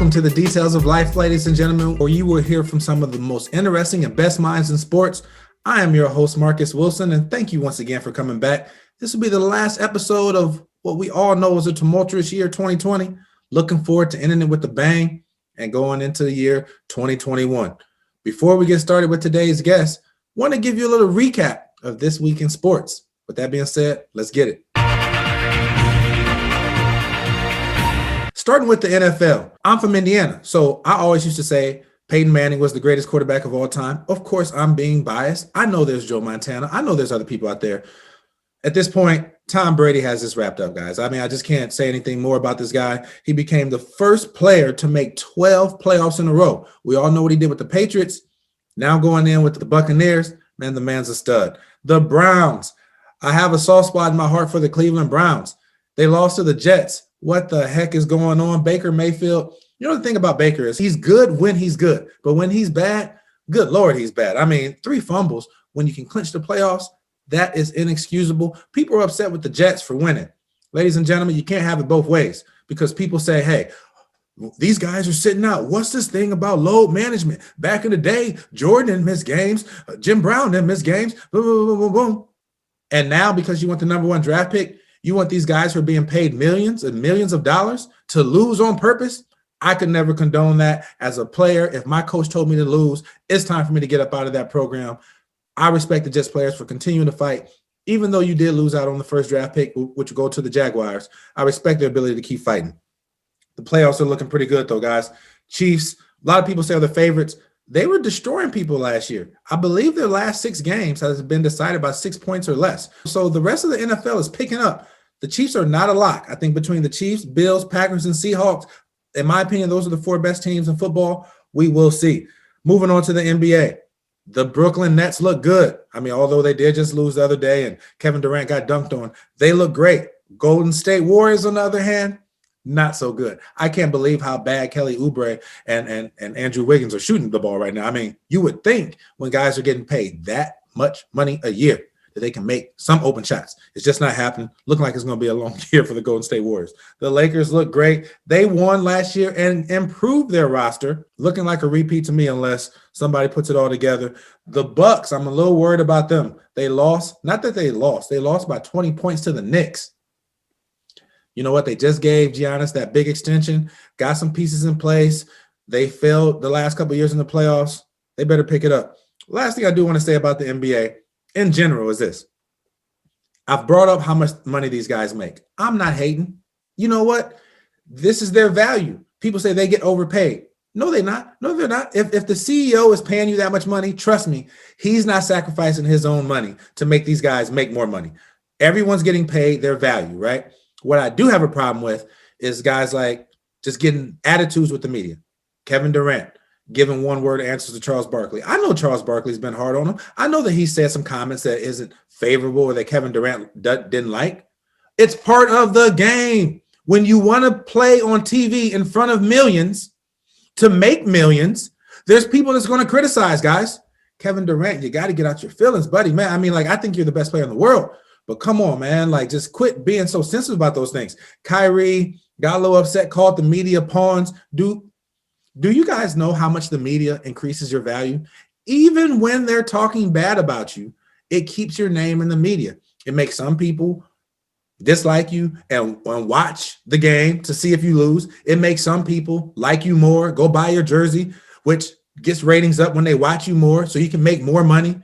Welcome to the Details of Life, ladies and gentlemen, where you will hear from some of the most interesting and best minds in sports. I am your host, Marcus Wilson, and thank you once again for coming back. This will be the last episode of what we all know is a tumultuous year, 2020. Looking forward to ending it with a bang and going into the year 2021. Before we get started with today's guest, I want to give you a little recap of this week in sports. With that being said, let's get it. Starting with the NFL, I'm from Indiana, so I always used to say Peyton Manning was the greatest quarterback of all time. Of course, I'm being biased. I know there's Joe Montana. I know there's other people out there. At this point, Tom Brady has this wrapped up, guys. I mean, I just can't say anything more about this guy. He became the first player to make 12 playoffs in a row. We all know what he did with the Patriots. Now going in with the Buccaneers, man, the man's a stud. The Browns. I have a soft spot in my heart for the Cleveland Browns. They lost to the Jets. What the heck is going on? Baker Mayfield. You know, the thing about Baker is he's good when he's good, but when he's bad, good Lord, he's bad. I mean, 3 fumbles when you can clinch the playoffs, that is inexcusable. People are upset with the Jets for winning. Ladies and gentlemen, you can't have it both ways because people say, hey, these guys are sitting out. What's this thing about load management? Back in the day, Jordan didn't miss games. Jim Brown didn't miss games. Boom, boom, boom, boom, boom. And now because you want the number 1 draft pick, you want these guys who are being paid millions and millions of dollars to lose on purpose? I could never condone that as a player. If my coach told me to lose, it's time for me to get up out of that program. I respect the Jets players for continuing to fight. Even though you did lose out on the first draft pick, which will go to the Jaguars, I respect their ability to keep fighting. The playoffs are looking pretty good, though, guys. Chiefs, a lot of people say are the favorites. They were destroying people last year. I believe their last 6 games has been decided by 6 points or less. So the rest of the NFL is picking up. The Chiefs are not a lock. I think between the Chiefs, Bills, Packers, and Seahawks, in my opinion, those are the 4 best teams in football. We will see. Moving on to the NBA. The Brooklyn Nets look good. I mean, although they did just lose the other day and Kevin Durant got dunked on, they look great. Golden State Warriors, on the other hand, not so good. I can't believe how bad Kelly Oubre and Andrew Wiggins are shooting the ball right now. I mean, you would think when guys are getting paid that much money a year that they can make some open shots. It's just not happening. Looking like it's going to be a long year for the Golden State Warriors. The Lakers look great. They won last year and improved their roster. Looking like a repeat to me unless somebody puts it all together. The Bucks, I'm a little worried about them. They lost. Not that they lost by 20 points to the Knicks. You know what? They just gave Giannis that big extension, got some pieces in place. They failed the last couple of years in the playoffs. They better pick it up. Last thing I do want to say about the NBA in general is this. I've brought up how much money these guys make. I'm not hating. You know what? This is their value. People say they get overpaid. No, they're not. No, they're not. If the CEO is paying you that much money, trust me, he's not sacrificing his own money to make these guys make more money. Everyone's getting paid their value, right? What I do have a problem with is guys like just getting attitudes with the media. Kevin Durant giving one-word answers to Charles Barkley. I know Charles Barkley's been hard on him. I know that he said some comments that isn't favorable or that Kevin Durant didn't like. It's part of the game. When you want to play on TV in front of millions to make millions, there's people that's going to criticize, guys. Kevin Durant, you got to get out your feelings, buddy, man. I mean, like, I think you're the best player in the world. But come on, man, like just quit being so sensitive about those things. Kyrie got a little upset, called the media pawns. Do you guys know how much the media increases your value? Even when they're talking bad about you, it keeps your name in the media. It makes some people dislike you and watch the game to see if you lose. It makes some people like you more, go buy your jersey, which gets ratings up when they watch you more so you can make more money.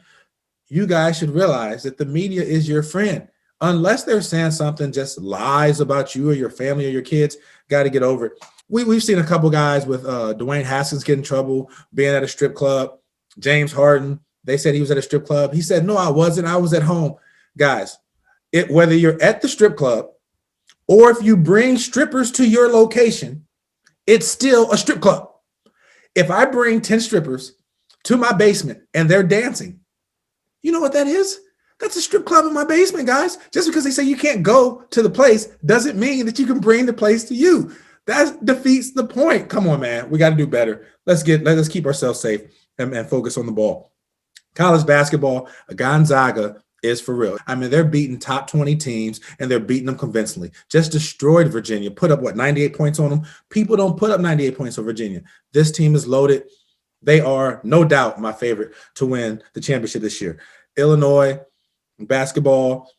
You guys should realize that the media is your friend. Unless they're saying something, just lies about you or your family or your kids, got to get over it. We've seen a couple guys with Dwayne Haskins get in trouble being at a strip club. James Harden, they said he was at a strip club. He said, no, I wasn't. I was at home. Guys, whether you're at the strip club or if you bring strippers to your location, it's still a strip club. If I bring 10 strippers to my basement and they're dancing, you know what that is? That's a strip club in my basement, guys. Just because they say you can't go to the place doesn't mean that you can bring the place to you. That defeats the point. Come on, man. We got to do better. Let's keep ourselves safe and focus on the ball. College basketball, Gonzaga is for real. I mean, they're beating top 20 teams and they're beating them convincingly. Just destroyed Virginia, put up 98 points on them. People don't put up 98 points on Virginia. This team is loaded. They are no doubt my favorite to win the championship this year. Illinois basketball,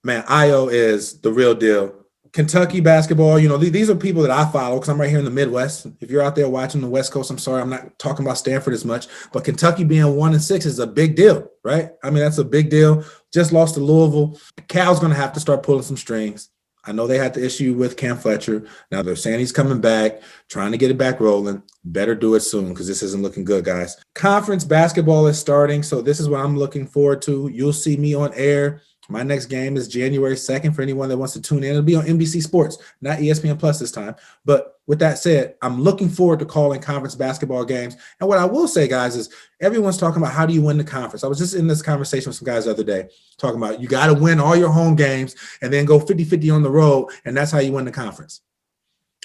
man, Io is the real deal. Kentucky basketball, these are people that I follow because I'm right here in the Midwest. If you're out there watching the West Coast, I'm sorry, I'm not talking about Stanford as much, but Kentucky being 1-6 is a big deal, right? I mean, that's a big deal. Just lost to Louisville. Cal's going to have to start pulling some strings. I know they had the issue with Cam Fletcher. Now they're saying he's coming back, trying to get it back rolling. Better do it soon because this isn't looking good, guys. Conference basketball is starting, so this is what I'm looking forward to. You'll see me on air. My next game is January 2nd for anyone that wants to tune in. It'll be on NBC Sports, not ESPN Plus this time. But with that said, I'm looking forward to calling conference basketball games. And what I will say, guys, is everyone's talking about how do you win the conference. I was just in this conversation with some guys the other day talking about you got to win all your home games and then go 50-50 on the road, and that's how you win the conference.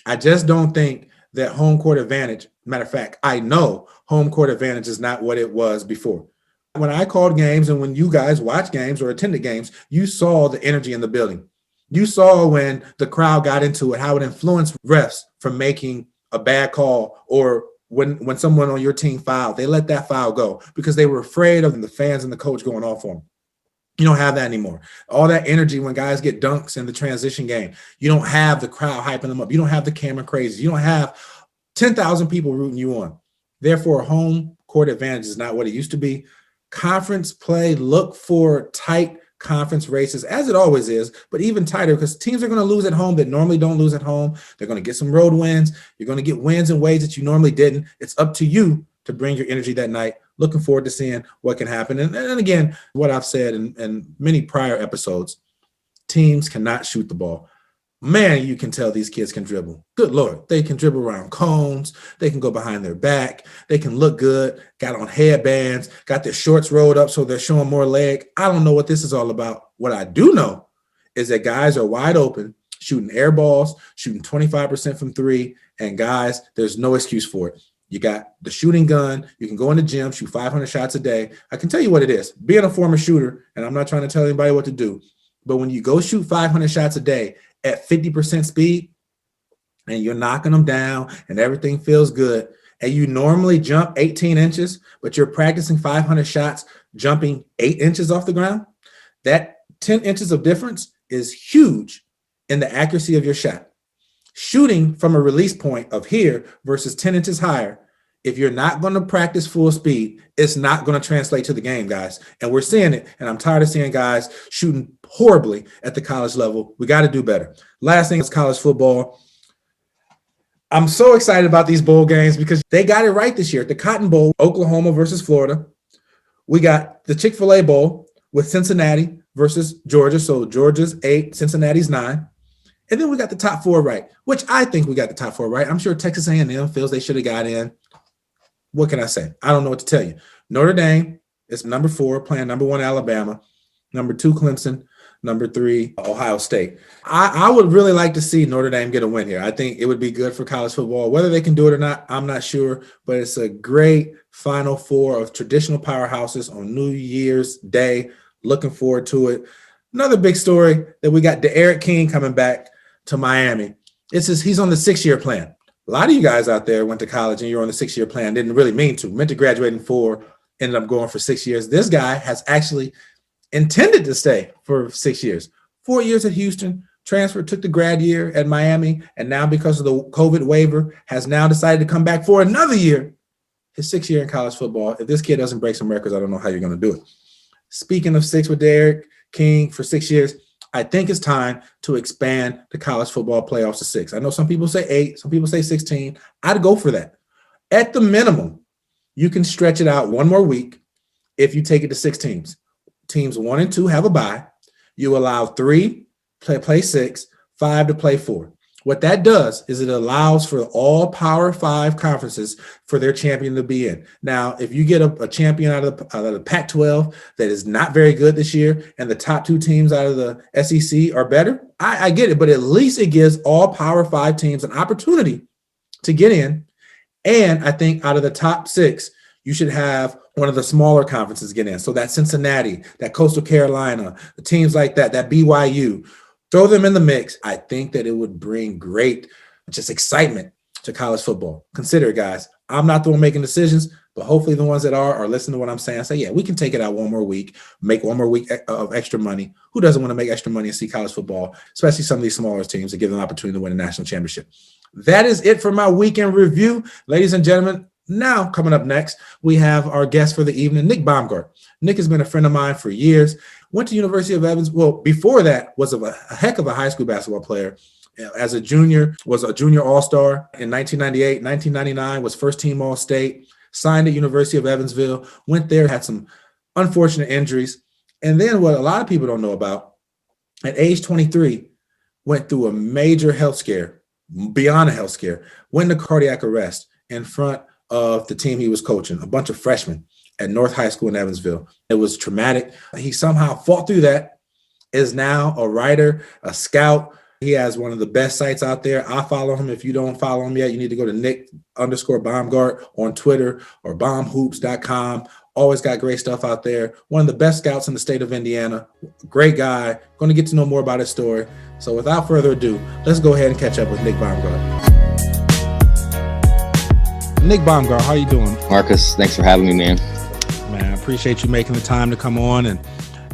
I just don't think that home court advantage, matter of fact, I know home court advantage is not what it was before. When I called games and when you guys watch games or attended games, you saw the energy in the building. You saw when the crowd got into it, how it influenced refs from making a bad call, or when someone on your team fouled, they let that foul go because they were afraid of the fans and the coach going off on them. You don't have that anymore. All that energy when guys get dunks in the transition game, you don't have the crowd hyping them up. You don't have the camera crazy. You don't have 10,000 people rooting you on. Therefore, home court advantage is not what it used to be. Conference play, look for tight conference races, as it always is, but even tighter because teams are going to lose at home that normally don't lose at home. They're going to get some road wins. You're going to get wins in ways that you normally didn't. It's up to you to bring your energy that night. Looking forward to seeing what can happen. And again, what I've said in many prior episodes, teams cannot shoot the ball. Man, you can tell these kids can dribble. Good Lord. They can dribble around cones. They can go behind their back. They can look good. Got on headbands. Got their shorts rolled up so they're showing more leg. I don't know what this is all about. What I do know is that guys are wide open, shooting air balls, shooting 25% from three. And guys, there's no excuse for it. You got the shooting gun. You can go in the gym, shoot 500 shots a day. I can tell you what it is. Being a former shooter, and I'm not trying to tell anybody what to do, but when you go shoot 500 shots a day at 50% speed and you're knocking them down and everything feels good, and you normally jump 18 inches, but you're practicing 500 shots jumping 8 inches off the ground, that 10 inches of difference is huge in the accuracy of your shot. Shooting from a release point of here versus 10 inches higher, if you're not going to practice full speed, it's not going to translate to the game, guys. And we're seeing it. And I'm tired of seeing guys shooting horribly at the college level. We got to do better. Last thing is college football. I'm so excited about these bowl games because they got it right this year. At the Cotton Bowl, Oklahoma versus Florida. We got the Chick-fil-A Bowl with Cincinnati versus Georgia. So Georgia's 8, Cincinnati's 9. And then we got the top 4 right, which I think we got the top 4 right. I'm sure Texas A&M feels they should have got in. What can I say? I don't know what to tell you. Notre Dame is number 4, playing number 1 Alabama, number 2 Clemson, number 3 Ohio State. I would really like to see Notre Dame get a win here. I think it would be good for college football. Whether they can do it or not, I'm not sure, but it's a great Final Four of traditional powerhouses on New Year's Day. Looking forward to it. Another big story that we got De'Aaron King coming back to Miami. He's on the 6-year plan. A lot of you guys out there went to college and you're on the 6-year plan, didn't really mean to, meant to graduate in 4, ended up going for 6 years. This guy has actually intended to stay for 6 years. 4 years at Houston, transferred, took the grad year at Miami, and now because of the COVID waiver, has now decided to come back for another year. His 6th year in college football. If this kid doesn't break some records, I don't know how you're going to do it. Speaking of 6 with De'Aaron King for 6 years, I think it's time to expand the college football playoffs to 6. I know some people say 8, some people say 16. I'd go for that. At the minimum, you can stretch it out one more week if you take it to 6 teams. Teams 1 and 2 have a bye. You allow 3 play 6, 5 to play 4. What that does is it allows for all Power 5 conferences for their champion to be in. Now, if you get a champion out of the Pac-12 that is not very good this year and the top 2 teams out of the SEC are better, I get it, but at least it gives all Power 5 teams an opportunity to get in. And I think out of the top 6, You should have one of the smaller conferences get in. So that Cincinnati, that Coastal Carolina, the teams like that, that BYU, throw them in the mix. I think that it would bring great just excitement to college football. Consider it, guys. I'm not the one making decisions, but hopefully the ones that are listening to what I'm saying. Say, yeah, we can take it out one more week, make one more week of extra money. Who doesn't want to make extra money and see college football, especially some of these smaller teams that give them an opportunity to win a national championship? That is it for my weekend review. Ladies and gentlemen, now coming up next, we have our guest for the evening, Nick Baumgart. Nick has been a friend of mine for years. Went to University of Evans. Well, before that, was a heck of a high school basketball player. As a junior, was a junior all-star in 1998, 1999, was first-team all-state, signed at University of Evansville, went there, had some unfortunate injuries. And then what a lot of people don't know about, at age 23, went through a major health scare, beyond a health scare, went into cardiac arrest in front of the team he was coaching, a bunch of freshmen at North High School in Evansville. It was traumatic. He somehow fought through that, is now a writer, a scout. He has one of the best sites out there. I follow him. If you don't follow him yet, you need to go to Nick_Baumgart on Twitter or bombhoops.com. Always got great stuff out there. One of the best scouts in the state of Indiana. Great guy. Going to get to know more about his story. So without further ado, let's go ahead and catch up with Nick Baumgart. Nick Baumgart, how you doing? Marcus, thanks for having me, man. Man, I appreciate you making the time to come on. And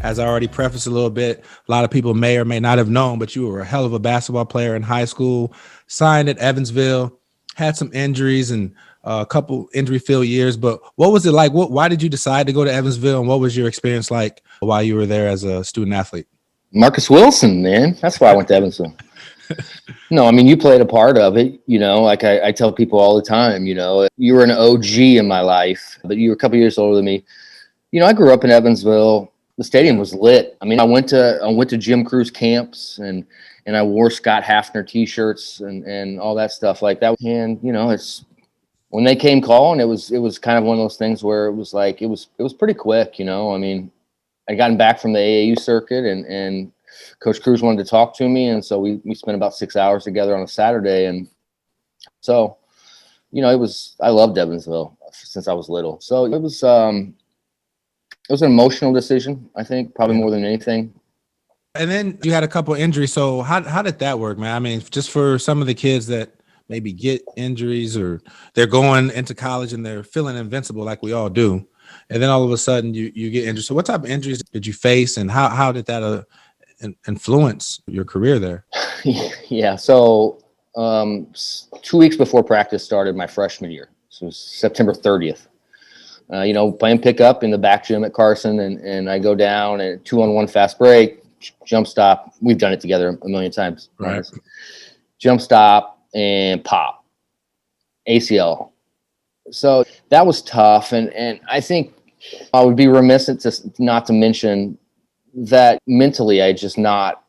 as I already prefaced a little bit, a lot of people may or may not have known, but you were a hell of a basketball player in high school, signed at Evansville, had some injuries and a couple injury-filled years. But what was it like? Why did you decide to go to Evansville, and what was your experience like while you were there as a student athlete? Marcus Wilson, man. That's why I went to Evansville. No, I mean, you played a part of it, like I tell people all the time, you were an OG in my life, but you were a couple years older than me. I grew up in Evansville. The stadium was lit. I mean, I went to Jim Crew's camps and I wore Scott Hafner t-shirts and all that stuff like that. And, it's when they came calling, it was kind of one of those things where it was like, it was pretty quick, I mean, I'd gotten back from the AAU circuit and Coach Cruz wanted to talk to me. And so we spent about 6 hours together on a Saturday. And so, I loved Evansville since I was little. So it was an emotional decision, I think, probably more than anything. And then you had a couple injuries. So how did that work, man? I mean, just for some of the kids that maybe get injuries or they're going into college and they're feeling invincible like we all do. And then all of a sudden you get injured. So what type of injuries did you face and how did that influence your career there? Yeah. So 2 weeks before practice started my freshman year. So it was September 30th. Playing pickup in the back gym at Carson, and I go down and 2-on-1 fast break, jump stop. We've done it together a million times. Right. Jump stop and pop. ACL. So that was tough. And I think I would be remiss not to mention that mentally I had just not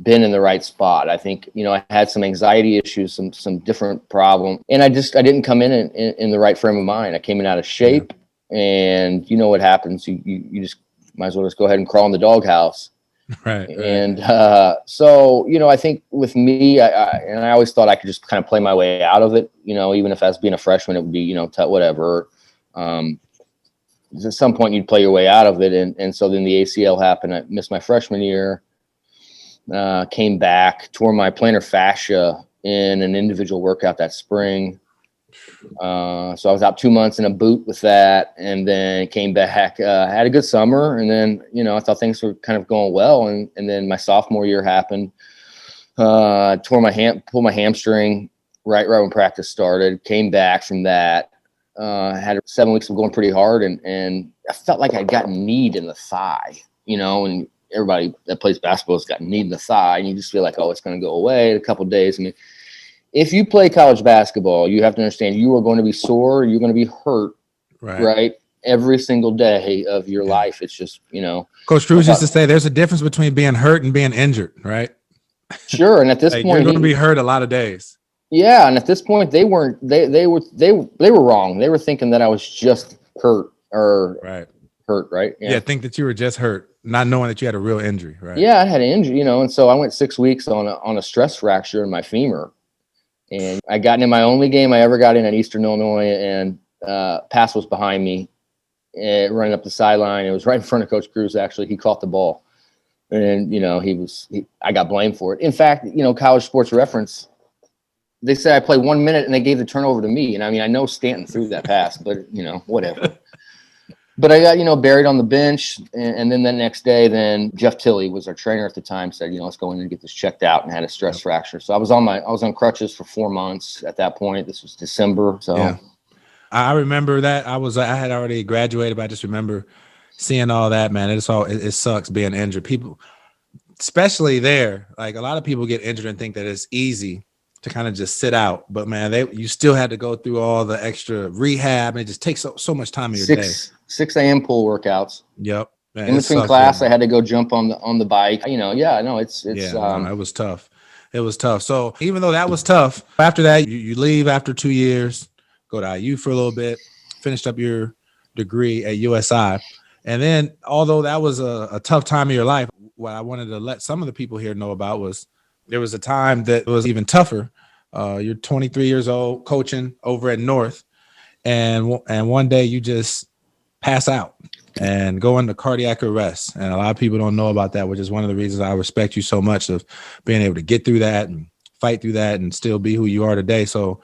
been in the right spot. I think, I had some anxiety issues, some different problem. And I didn't come in the right frame of mind. I came in out of shape. Yeah. And you know what happens. You just might as well just go ahead and crawl in the doghouse. Right. And so, I think with me, I always thought I could just kind of play my way out of it, even if as being a freshman, it would be, whatever. At some point you'd play your way out of it. And so then the ACL happened. I missed my freshman year, came back, tore my plantar fascia in an individual workout that spring. So I was out 2 months in a boot with that, and then came back, had a good summer. And then, I thought things were kind of going well. And then my sophomore year happened, pulled my hamstring right when practice started, came back from that, had 7 weeks of going pretty hard. And I felt like I'd gotten kneed in the thigh, and everybody that plays basketball has gotten kneed in the thigh, and you just feel like, oh, it's going to go away in a couple of days. I mean, if you play college basketball, you have to understand you are going to be sore. You're going to be hurt, right? Every single day of your life. It's just, Coach Cruz used to say there's a difference between being hurt and being injured, right? Sure. And at this point, you're going to be hurt a lot of days. Yeah. And at this point, they were wrong. They were thinking that I was just hurt or hurt, right? Yeah. Think that you were just hurt, not knowing that you had a real injury, right? Yeah, I had an injury, and so I went 6 weeks on a stress fracture in my femur. And I got in my only game I ever got in at Eastern Illinois, and pass was behind me, running up the sideline. It was right in front of Coach Cruz. Actually, he caught the ball, and I got blamed for it. In fact, College Sports Reference, they said I played 1 minute and they gave the turnover to me. And I mean, I know Stanton threw that pass, but whatever. But I got, buried on the bench. And then the next day, then Jeff Tilley was our trainer at the time, said, let's go in and get this checked out, and had a stress fracture. So I was on crutches for 4 months at that point. This was December. So yeah. I remember that. I had already graduated, but I just remember seeing all that, man. It sucks being injured. People, especially there, like a lot of people get injured and think that it's easy to kind of just sit out, but man, you still had to go through all the extra rehab, and it just takes so much time of your day. 6 a.m. pull workouts. Yep. Man, in between class, I had to go jump on the bike. It was tough. It was tough. So even though that was tough, after that, you leave after 2 years, go to IU for a little bit, finished up your degree at USI. And then, although that was a tough time of your life, what I wanted to let some of the people here know about was there was a time that was even tougher. You're 23 years old, coaching over at North, and one day you just pass out and go into cardiac arrest. And a lot of people don't know about that, which is one of the reasons I respect you so much, of being able to get through that and fight through that and still be who you are today. So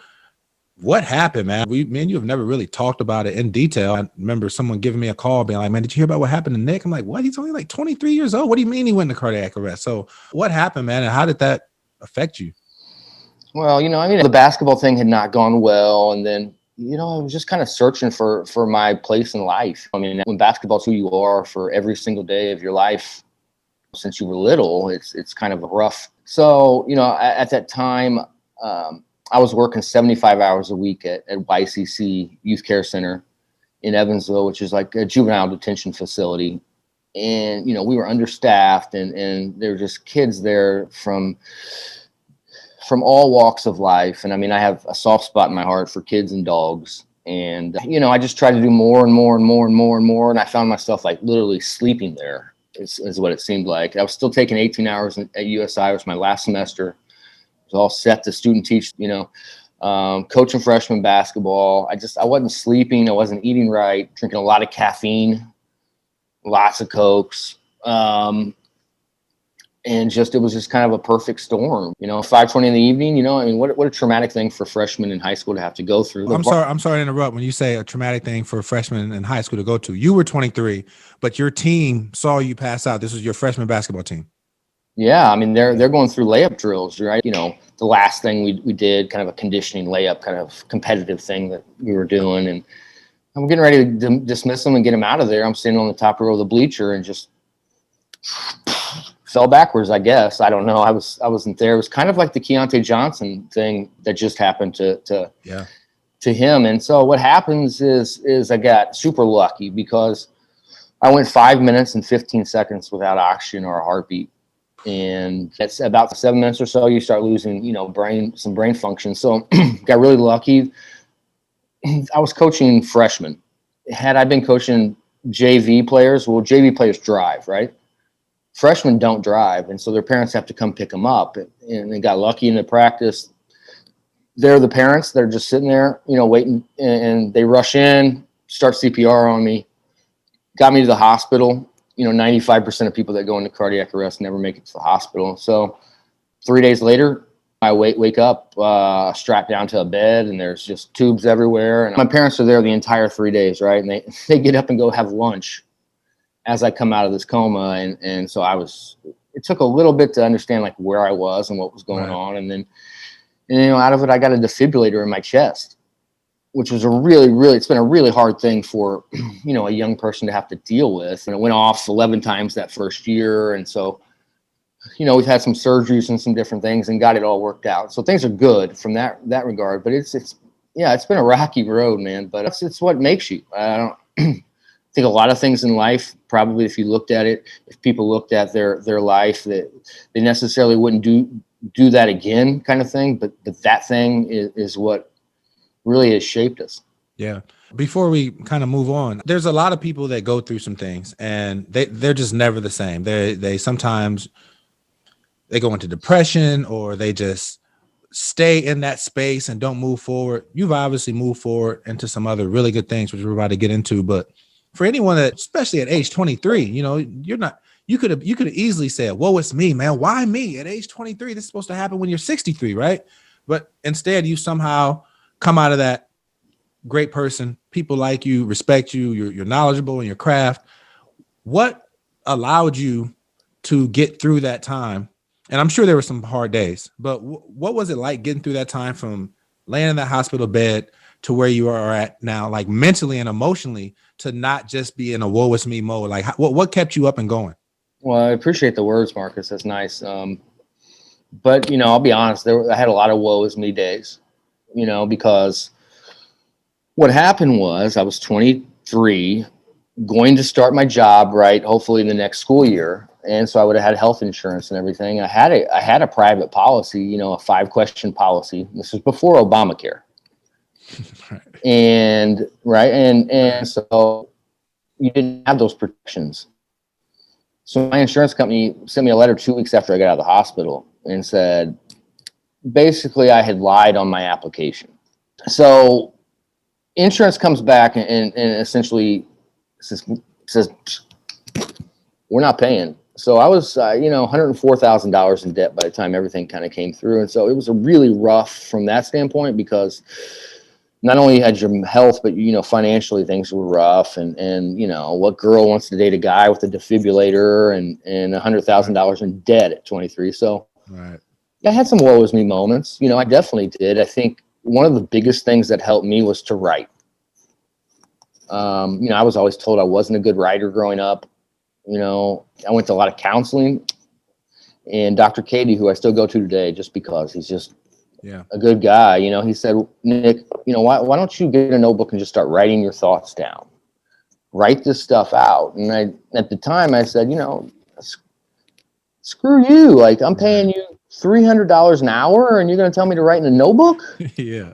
what happened, man? Me and you have never really talked about it in detail. I remember someone giving me a call being like, man, did you hear about what happened to Nick? I'm like, what? He's only like 23 years old. What do you mean he went into cardiac arrest? So what happened, man? And how did that affect you? Well, the basketball thing had not gone well. And then, I was just kind of searching for my place in life. I mean, when basketball's who you are for every single day of your life since you were little, it's kind of rough. So, at that time, I was working 75 hours a week at YCC Youth Care Center in Evansville, which is like a juvenile detention facility. And, we were understaffed, and there were just kids there from all walks of life. And I mean, I have a soft spot in my heart for kids and dogs. And, I just tried to do more and more and more and more and more. And I found myself like literally sleeping there is what it seemed like. I was still taking 18 hours at USI. It was my last semester. It was all set to student teach, coaching freshman basketball. I wasn't sleeping. I wasn't eating right, drinking a lot of caffeine, lots of Cokes. And it was just kind of a perfect storm, 5:20 in the evening, what a traumatic thing for freshmen in high school to have to go through. I'm sorry to interrupt. When you say a traumatic thing for freshmen in high school to go to, you were 23, but your team saw you pass out. This was your freshman basketball team. Yeah. I mean, they're going through layup drills, right? The last thing we did, kind of a conditioning layup, kind of competitive thing that we were doing. And I'm getting ready to dismiss them and get them out of there. I'm standing on the top row of the bleacher and just fell backwards, I guess. I don't know. I wasn't there. It was kind of like the Keontae Johnson thing that just happened to him. And so what happens is I got super lucky because I went 5 minutes and 15 seconds without oxygen or a heartbeat. And that's about 7 minutes or so, you start losing, some brain function. So got really lucky. I was coaching freshmen. Had I been coaching JV players, well, JV players drive, right? Freshmen don't drive, and so their parents have to come pick them up. And they got lucky in the practice. They're the parents. They're just sitting there, waiting, and they rush in, start CPR on me, got me to the hospital. 95% of people that go into cardiac arrest never make it to the hospital. So 3 days later, I wake up strapped down to a bed, and there's just tubes everywhere. And my parents are there the entire 3 days, right? And they get up and go have lunch as I come out of this coma. And so it took a little bit to understand like where I was and what was going on. And then, out of it, I got a defibrillator in my chest, which was it's been a really hard thing for, a young person to have to deal with. And it went off 11 times that first year. And so, we've had some surgeries and some different things and got it all worked out. So things are good from that regard, but it's been a rocky road, man, but it's what makes you. I don't think a lot of things in life, probably if you looked at it, if people looked at their life, that they necessarily wouldn't do that again kind of thing. But that thing is what really has shaped us. Yeah. Before we kind of move on, there's a lot of people that go through some things and they're just never the same. They sometimes they go into depression, or they just stay in that space and don't move forward, you've obviously moved forward into some other really good things, which we're about to get into. But for anyone that, especially at age 23, you could have easily said, "Whoa, it's me, man. Why me at age 23? This is supposed to happen when you're 63, right?" But instead, you somehow come out of that great person. People like you, respect you. You're knowledgeable in your craft. What allowed you to get through that time? And I'm sure there were some hard days, but what was it like getting through that time from laying in that hospital bed to where you are at now, like mentally and emotionally, to not just be in a woe is me mode? Like, what kept you up and going? Well, I appreciate the words, Marcus. That's nice. But I'll be honest. I had a lot of woe is me days. Because what happened was I was 23, going to start my job, right? Hopefully in the next school year. And so I would have had health insurance and everything. I had a private policy, a 5-question policy. This was before Obamacare. Right. And so you didn't have those protections. So my insurance company sent me a letter 2 weeks after I got out of the hospital and said, basically I had lied on my application. So insurance comes back and essentially says, we're not paying. So I was, $104,000 in debt by the time everything kind of came through. And so it was a really rough from that standpoint, because not only had your health, but, financially things were rough. And what girl wants to date a guy with a defibrillator and $100,000 in debt at 23. So right. I had some woe is me moments. I definitely did. I think one of the biggest things that helped me was to write. I was always told I wasn't a good writer growing up. I went to a lot of counseling, and Dr. Katie, who I still go to today, just because he's just a good guy. He said, Nick, why don't you get a notebook and just start writing your thoughts down? Write this stuff out. And at the time I said, screw you. Like, I'm paying you $300 an hour and you're going to tell me to write in a notebook? Yeah.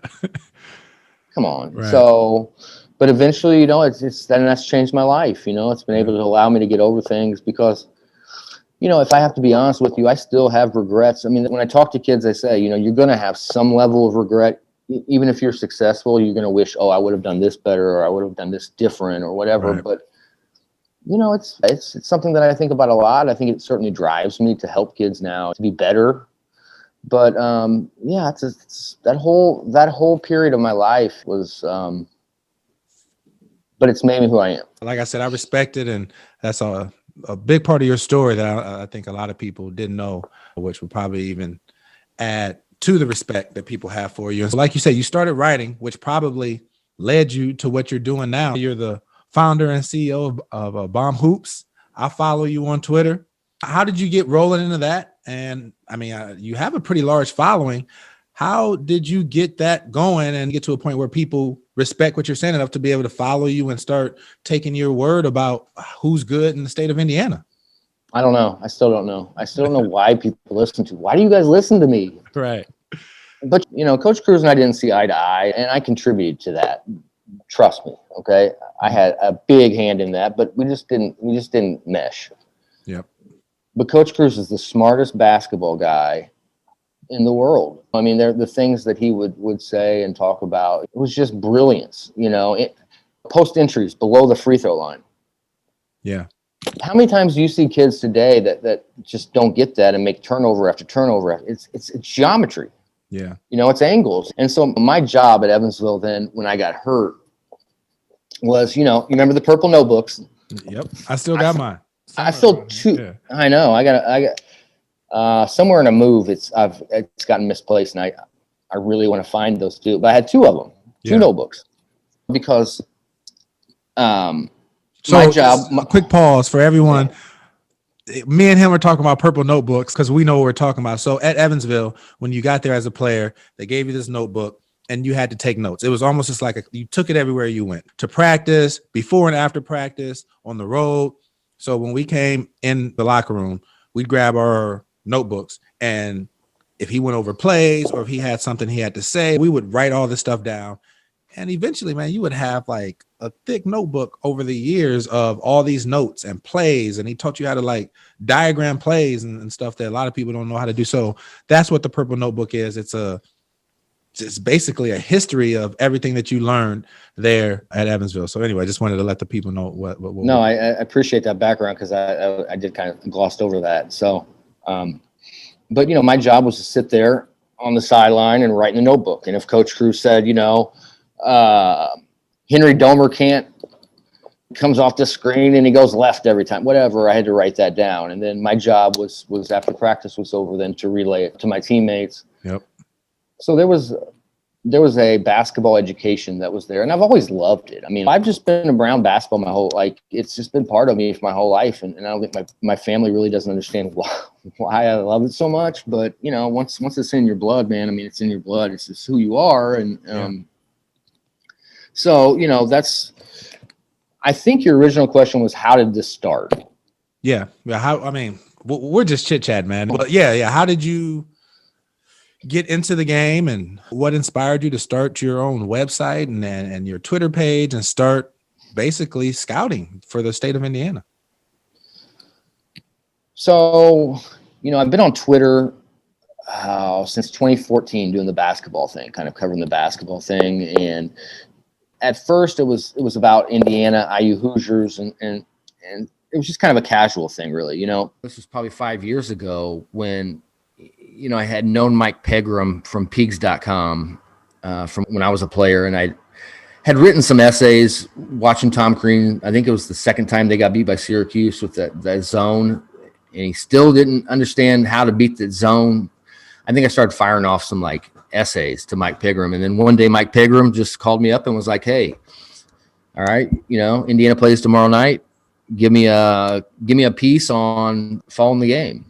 Come on. Right. So, but eventually, that's changed my life. It's been able to allow me to get over things, because, if I have to be honest with you, I still have regrets. I mean, when I talk to kids, I say, you're going to have some level of regret. Even if you're successful, you're going to wish, oh, I would have done this better, or I would have done this different, or whatever. Right. But, it's something that I think about a lot. I think it certainly drives me to help kids now to be better. But it's that whole period of my life was, but it's made me who I am. Like I said, I respect it, and that's a big part of your story that I think a lot of people didn't know, which would probably even add to the respect that people have for you. And so, like you said, you started writing, which probably led you to what you're doing now. You're the founder and CEO of Bomb Hoops. I follow you on Twitter. How did you get rolling into that? And I mean, you have a pretty large following. How did you get that going and get to a point where people respect what you're saying enough to be able to follow you and start taking your word about who's good in the state of Indiana? I don't know. I still don't know. I still don't know why people listen to. Why do you guys listen to me? Right. But, Coach Cruz and I didn't see eye to eye, and I contributed to that. Trust me. Okay. I had a big hand in that, but we just didn't mesh. Yep. But Coach Cruz is the smartest basketball guy in the world. I mean, the things that he would say and talk about, it was just brilliance. Post entries below the free throw line. Yeah. How many times do you see kids today that just don't get that and make turnover after turnover? It's geometry. Yeah. It's angles. And so my job at Evansville then, when I got hurt, was, you remember the purple notebooks? Yep. I still got mine. I filled 2. Yeah. I know. I got somewhere in a move. It's gotten misplaced, and I really want to find those 2. But I had 2 of them, 2 notebooks, because my job. A quick pause for everyone. Yeah. Me and him are talking about purple notebooks because we know what we're talking about. So at Evansville, when you got there as a player, they gave you this notebook and you had to take notes. It was almost just like you took it everywhere you went, to practice, before and after practice, on the road. So when we came in the locker room, we'd grab our notebooks, and if he went over plays or if he had something he had to say, we would write all this stuff down. And eventually, man, you would have like a thick notebook over the years of all these notes and plays. And he taught you how to like diagram plays and stuff that a lot of people don't know how to do. So that's what the Purple Notebook is. It's basically a history of everything that you learned there at Evansville. So anyway, I just wanted to let the people know what No, I appreciate that background, because I did kind of glossed over that. So, but my job was to sit there on the sideline and write in the notebook. And if Coach Cruz said, Henry Domer comes off the screen and he goes left every time, whatever, I had to write that down. And then my job was after practice was over, then to relay it to my teammates. Yep. So there was a basketball education that was there, and I've always loved it. I mean, I've just been around basketball it's just been part of me for my whole life. And I don't think my family really doesn't understand why I love it so much. But, once it's in your blood, man, I mean, it's in your blood. It's just who you are. And so, I think your original question was, how did this start? Yeah. We're just chit chat, man. But yeah. How did you get into the game, and what inspired you to start your own website and your Twitter page and start basically scouting for the state of Indiana? So, I've been on Twitter since 2014 doing the basketball thing, kind of covering the basketball thing. And at first it was about Indiana, IU Hoosiers, and it was just kind of a casual thing, really. This was probably 5 years ago when I had known Mike Pegram from Pigs.com from when I was a player, and I had written some essays watching Tom Crean. I think it was the second time they got beat by Syracuse with that zone, and he still didn't understand how to beat the zone. I think I started firing off some like essays to Mike Pegram, and then one day Mike Pegram just called me up and was like, "Hey, all right, Indiana plays tomorrow night. Give me a piece on following the game."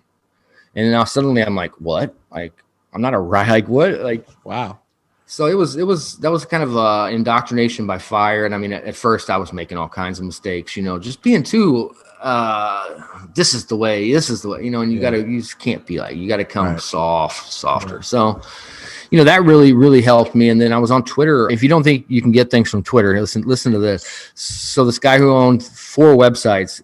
And now suddenly I'm like, what? Like, I'm not a right. Like, what? Like, wow. So that was kind of indoctrination by fire. And I mean, at first I was making all kinds of mistakes, just being too, this is the way, and you just can't be like, you got to come softer. Right. So, that really, really helped me. And then I was on Twitter. If you don't think you can get things from Twitter, listen to this. So this guy who owned 4 websites,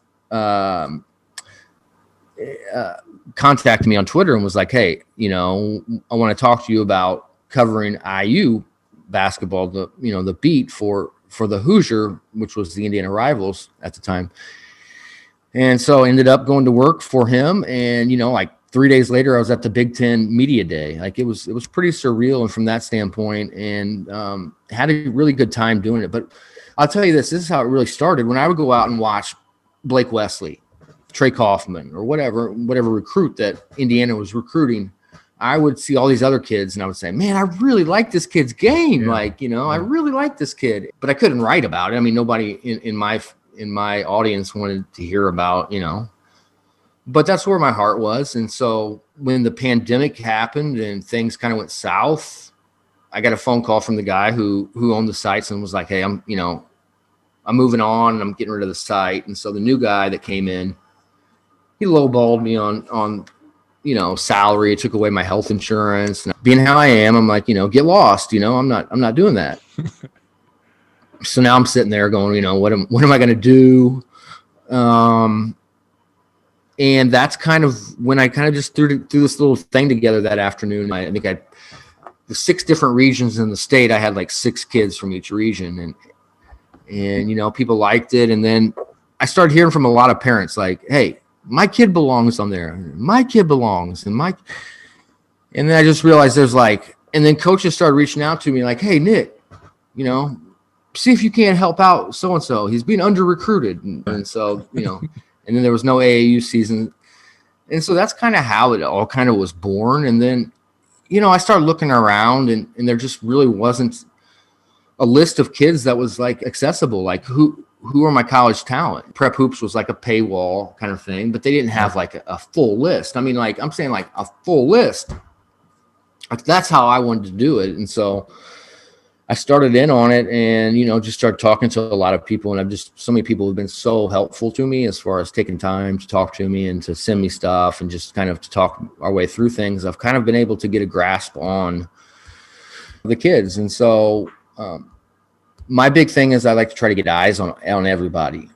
contacted me on Twitter and was like, "Hey, I want to talk to you about covering IU basketball, the beat for the Hoosier, which was the Indiana Rivals at the time." And so I ended up going to work for him. And, like 3 days later, I was at the Big Ten Media Day. Like it was pretty surreal. And from that standpoint, and had a really good time doing it. But I'll tell you this is how it really started. When I would go out and watch Blake Wesley, Trey Kaufman, or whatever recruit that Indiana was recruiting, I would see all these other kids and I would say, man, I really like this kid's game. Yeah. Like, I really like this kid, but I couldn't write about it. I mean, nobody in my audience wanted to hear about, but that's where my heart was. And so when the pandemic happened and things kind of went south, I got a phone call from the guy who owned the sites and was like, "Hey, I'm moving on and I'm getting rid of the site." And so the new guy that came in, he lowballed me on salary. It took away my health insurance. And being how I am, I'm like, get lost. I'm not doing that. So now I'm sitting there going, what am I going to do? And that's kind of when I kind of just threw this little thing together that afternoon. I think the 6 different regions in the state, I had like 6 kids from each region, and people liked it. And then I started hearing from a lot of parents like, "Hey, my kid belongs on there. My kid belongs." And then I just realized and then coaches started reaching out to me like, "Hey, Nick, see if you can't help out so-and-so. He's being under-recruited." And so, and then there was no AAU season. And so that's kind of how it all kind of was born. And then, I started looking around and there just really wasn't a list of kids that was like accessible. Like who are my college talent? Prep Hoops was like a paywall kind of thing, but they didn't have like a full list. I mean, like I'm saying like a full list. That's how I wanted to do it. And so I started in on it and, just started talking to a lot of people. And so many people have been so helpful to me as far as taking time to talk to me and to send me stuff and just kind of to talk our way through things. I've kind of been able to get a grasp on the kids. And so, My big thing is I like to try to get eyes on everybody.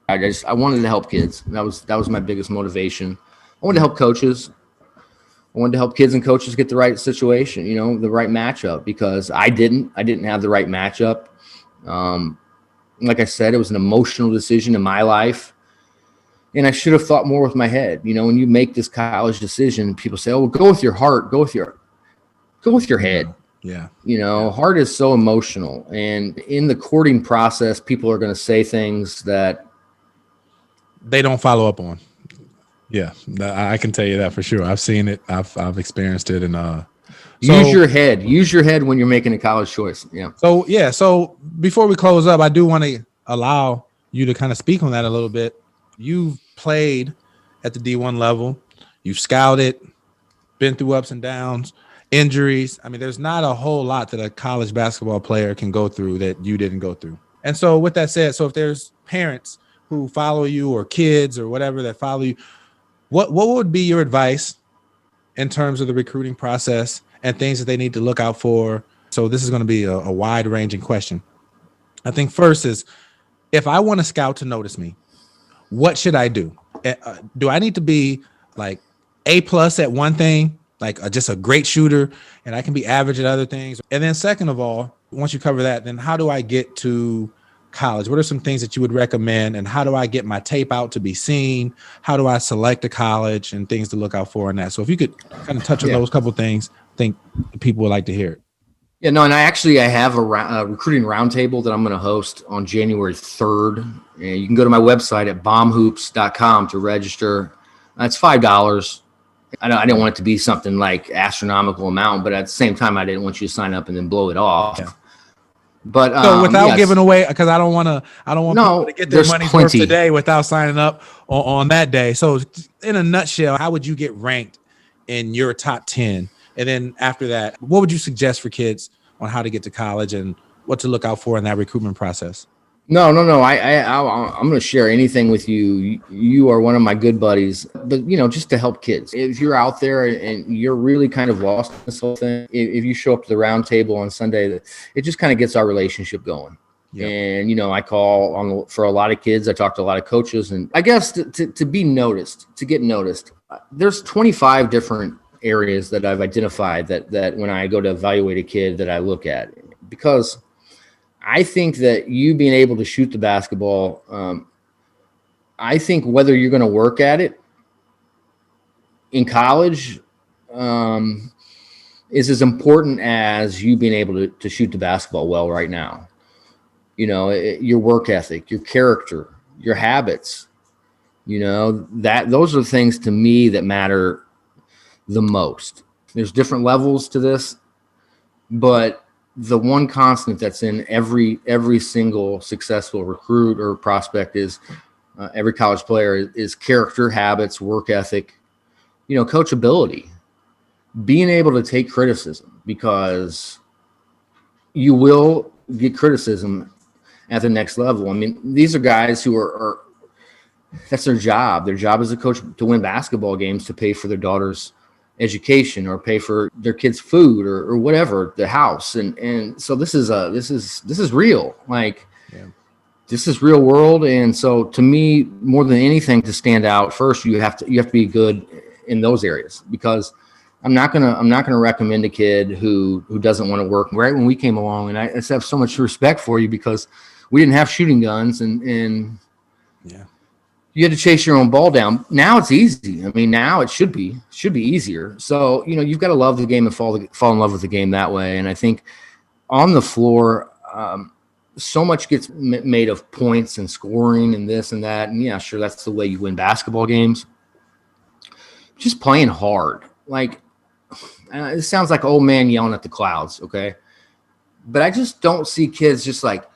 I wanted to help kids. That was my biggest motivation. I wanted to help coaches. I wanted to help kids and coaches get the right situation, the right matchup, because I didn't have the right matchup. Like I said, it was an emotional decision in my life, and I should have thought more with my head. When you make this college decision, people say, "Oh, well, go with your heart, go with your head." Yeah. Heart is so emotional, and in the courting process, people are going to say things that they don't follow up on. Yeah, I can tell you that for sure. I've seen it. I've experienced it, and use your head. Use your head when you're making a college choice. Yeah. So before we close up, I do want to allow you to kind of speak on that a little bit. You've played at the D1 level. You've scouted, been through ups and downs, injuries. I mean, there's not a whole lot that a college basketball player can go through that you didn't go through. And so with that said, so if there's parents who follow you or kids or whatever that follow you, what would be your advice in terms of the recruiting process and things that they need to look out for? So this is going to be a wide-ranging question. I think first is, if I want a scout to notice me, what should I do? Do I need to be like A+ at one thing, like just a great shooter, and I can be average at other things? And then second of all, once you cover that, then how do I get to college? What are some things that you would recommend, and how do I get my tape out to be seen? How do I select a college and things to look out for in that? So if you could kind of touch on those couple of things, I think people would like to hear it. Yeah, no, and I have a recruiting roundtable that I'm going to host on January 3rd. And you can go to my website at bombhoops.com to register. It's $5. I didn't want it to be something like astronomical amount, but at the same time, I didn't want you to sign up and then blow it off. Yeah. But so without giving away, because I don't want people to get their money's worth today without signing up on that day. So in a nutshell, how would you get ranked in your top 10? And then after that, what would you suggest for kids on how to get to college and what to look out for in that recruitment process? No. I'm going to share anything with you. You are one of my good buddies, but just to help kids. If you're out there and you're really kind of lost in this whole thing, if you show up to the round table on Sunday, it just kind of gets our relationship going. Yep. And, I call for a lot of kids. I talk to a lot of coaches, and I guess to be noticed, to get noticed, there's 25 different areas that I've identified that when I go to evaluate a kid that I look at, because I think that you being able to shoot the basketball, I think whether you're going to work at it in college is as important as you being able to shoot the basketball well right now. Your work ethic, your character, your habits, those are the things to me that matter the most. There's different levels to this, but the one constant that's in every single successful recruit or prospect is every college player is character, habits, work ethic, coachability, being able to take criticism, because you will get criticism at the next level. I mean, these are guys who are that's their job. Their job as a coach to win basketball games, to pay for their daughter's education or pay for their kids' food or whatever, the house. And so this is real. Like, this is real world. And so to me, more than anything, to stand out, first you have to be good in those areas, because I'm not gonna recommend a kid who doesn't want to work. Right when we came along, and I just have so much respect for you, because we didn't have shooting guns, and you had to chase your own ball down. Now it's easy. I mean, now it should be easier. So, you've got to love the game and fall in love with the game that way. And I think on the floor, so much gets made of points and scoring and this and that. And yeah, sure, that's the way you win basketball games. Just playing hard. Like, it sounds like old man yelling at the clouds, okay? But I just don't see kids just like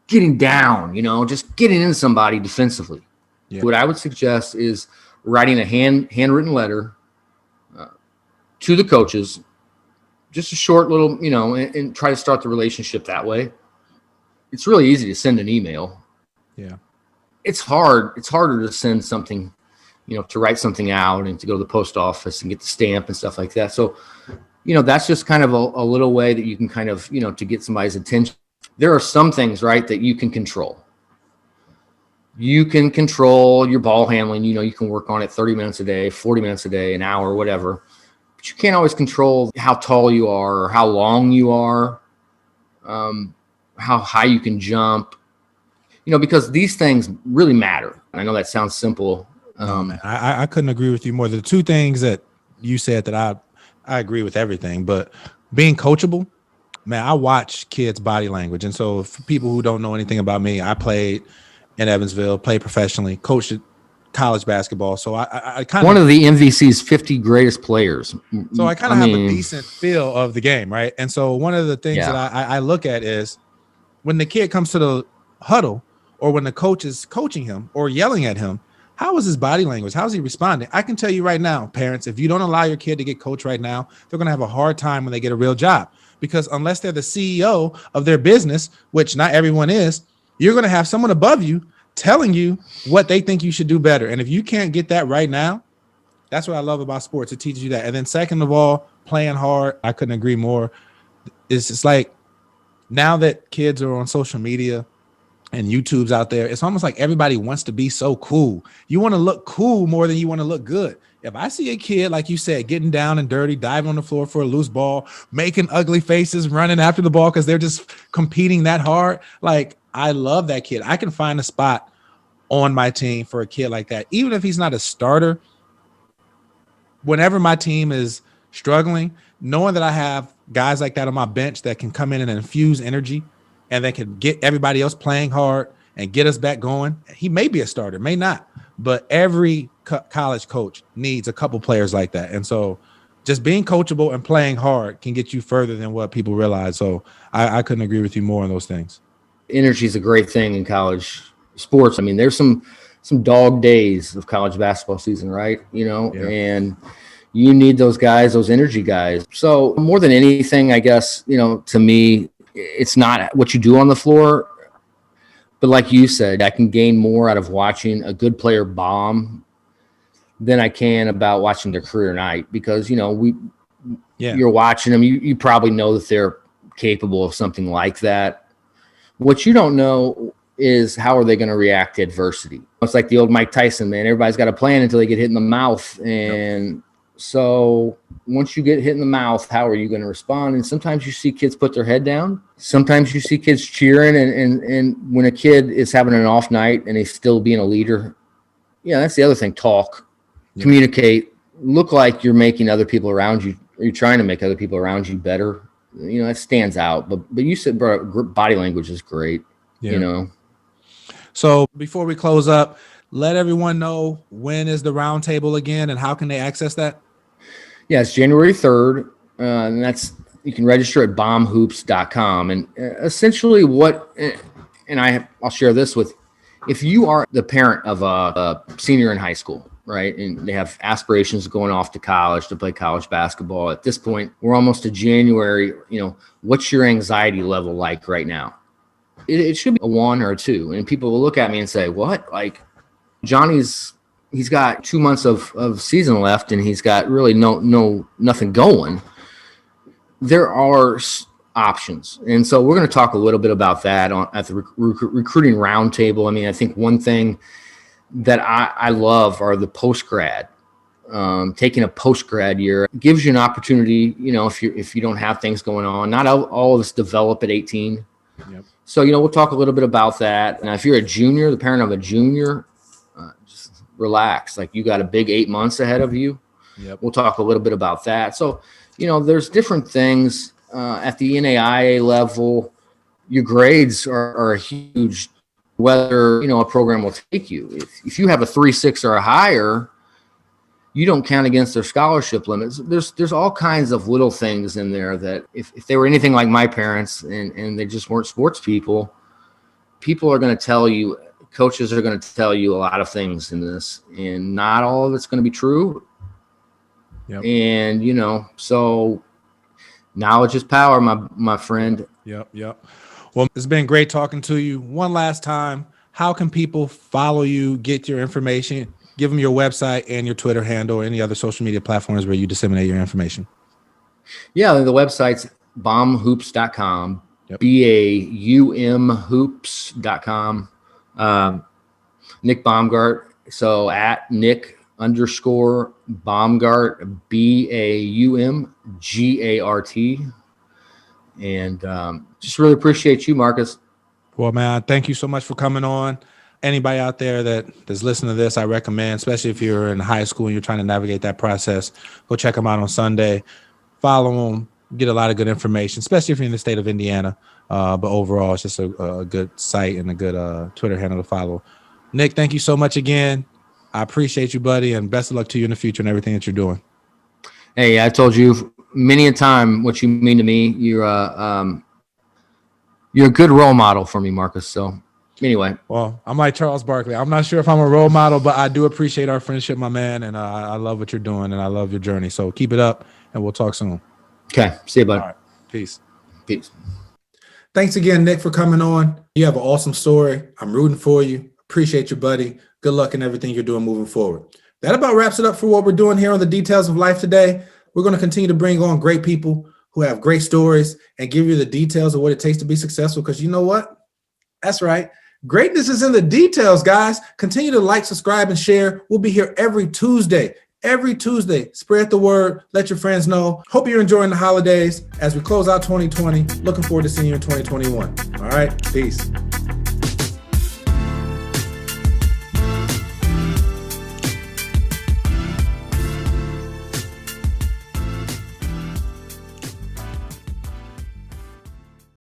getting down, just getting in somebody defensively. Yeah. What I would suggest is writing a handwritten letter to the coaches, just a short little, and try to start the relationship that way. It's really easy to send an email. Yeah. It's hard. It's harder to send something, to write something out and to go to the post office and get the stamp and stuff like that. So, that's just kind of a little way that you can kind of, to get somebody's attention. there are some things, right, that you can control. You can control your ball handling. You can work on it 30 minutes a day, 40 minutes a day, an hour, whatever. But you can't always control how tall you are or how long you are, how high you can jump, because these things really matter. I know that sounds simple. No, man, I couldn't agree with you more. The two things that you said that I agree with everything, but being coachable, man, I watch kids' body language. And so for people who don't know anything about me, I played in Evansville, played professionally, coached college basketball. So I kind of one of the MVC's 50 greatest players. So I kind of have a decent feel of the game, right? And so one of the things that I look at is when the kid comes to the huddle or when the coach is coaching him or yelling at him, how is his body language? How is he responding? I can tell you right now, parents, if you don't allow your kid to get coached right now, they're going to have a hard time when they get a real job, because unless they're the CEO of their business, which not everyone is, you're going to have someone above you telling you what they think you should do better. And if you can't get that right now, that's what I love about sports. It teaches you that. And then second of all, playing hard. I couldn't agree more. It's just like now that kids are on social media and YouTube's out there, it's almost like everybody wants to be so cool. You want to look cool more than you want to look good. If I see a kid, like you said, getting down and dirty, diving on the floor for a loose ball, making ugly faces, running after the ball because they're just competing that hard, like, I love that kid. I can find a spot on my team for a kid like that. Even if he's not a starter, whenever my team is struggling, knowing that I have guys like that on my bench that can come in and infuse energy and they can get everybody else playing hard and get us back going. He may be a starter, may not, but every college coach needs a couple players like that. And so just being coachable and playing hard can get you further than what people realize. So I couldn't agree with you more on those things. Energy is a great thing in college sports. I mean, there's some dog days of college basketball season, right? And you need those guys, those energy guys. So more than anything, I guess, to me, it's not what you do on the floor, but like you said, I can gain more out of watching a good player bomb than I can about watching their career night, because, you're watching them. You probably know that they're capable of something like that. What you don't know is how are they going to react to adversity. It's like the old Mike Tyson, man. Everybody's got a plan until they get hit in the mouth. And so once you get hit in the mouth, how are you going to respond? And sometimes you see kids put their head down. Sometimes you see kids cheering. And when a kid is having an off night and he's still being a leader, that's the other thing. Talk, communicate, look like you're making other people around you. You're trying to make other people around you better. That stands out. But you said, bro, body language is great. So before we close up, let everyone know, when is the roundtable again and how can they access that? Yeah, it's January 3rd. And you can register at bombhoops.com. And essentially I'll share this with, if you are the parent of a senior in high school, right, and they have aspirations of going off to college to play college basketball, at this point, we're almost to January, what's your anxiety level like right now? It should be a 1 or a 2. And people will look at me and say, what? Like, he's got 2 months of season left and he's got really nothing going. There are options. And so we're going to talk a little bit about that at the recruiting roundtable. I mean, I think one thing that I love are the post-grad. Taking a post-grad year gives you an opportunity, if you don't have things going on. Not all of us develop at 18. Yep. So, we'll talk a little bit about that. And if you're a junior, the parent of a junior, just relax. Like, you got a big 8 months ahead of you. Yep. We'll talk a little bit about that. So, there's different things at the NAIA level. Your grades are a huge, whether, a program will take you. If you have a 3.6 or a higher, you don't count against their scholarship limits. There's all kinds of little things in there that if they were anything like my parents and they just weren't sports people are going to tell you, coaches are going to tell you a lot of things in this, and not all of it's going to be true. Yep. And, so knowledge is power, my friend. Yep. Well, it's been great talking to you. One last time, how can people follow you, get your information? Give them your website and your Twitter handle or any other social media platforms where you disseminate your information. Yeah, the website's bombhoops.com, Yep. BAUMhoops.com. Nick Baumgart. So at Nick_Baumgart, BAUMGART. And just really appreciate you, Marcus. Well, man, thank you so much for coming on. Anybody out there that's listening to this, I recommend, especially if you're in high school and you're trying to navigate that process, go check them out on Sunday. Follow them, get a lot of good information, especially if you're in the state of Indiana. But overall, it's just a good site and a good Twitter handle to follow. Nick, thank you so much again. I appreciate you, buddy, and best of luck to you in the future and everything that you're doing. Hey, I told you many a time what you mean to me. You're a good role model for me, Marcus. So anyway. Well, I'm like Charles Barkley. I'm not sure if I'm a role model, but I do appreciate our friendship, my man, and I love what you're doing, and I love your journey. So keep it up, and we'll talk soon. Okay. See you, buddy. All right. Peace. Peace. Thanks again, Nick, for coming on. You have an awesome story. I'm rooting for you. Appreciate you, buddy. Good luck in everything you're doing moving forward. That about wraps it up for what we're doing here on the Details of Life today. We're going to continue to bring on great people who have great stories and give you the details of what it takes to be successful, because you know what? That's right. Greatness is in the details, guys. Continue to like, subscribe, and share. We'll be here every Tuesday. Every Tuesday. Spread the word. Let your friends know. Hope you're enjoying the holidays as we close out 2020. Looking forward to seeing you in 2021. All right. Peace.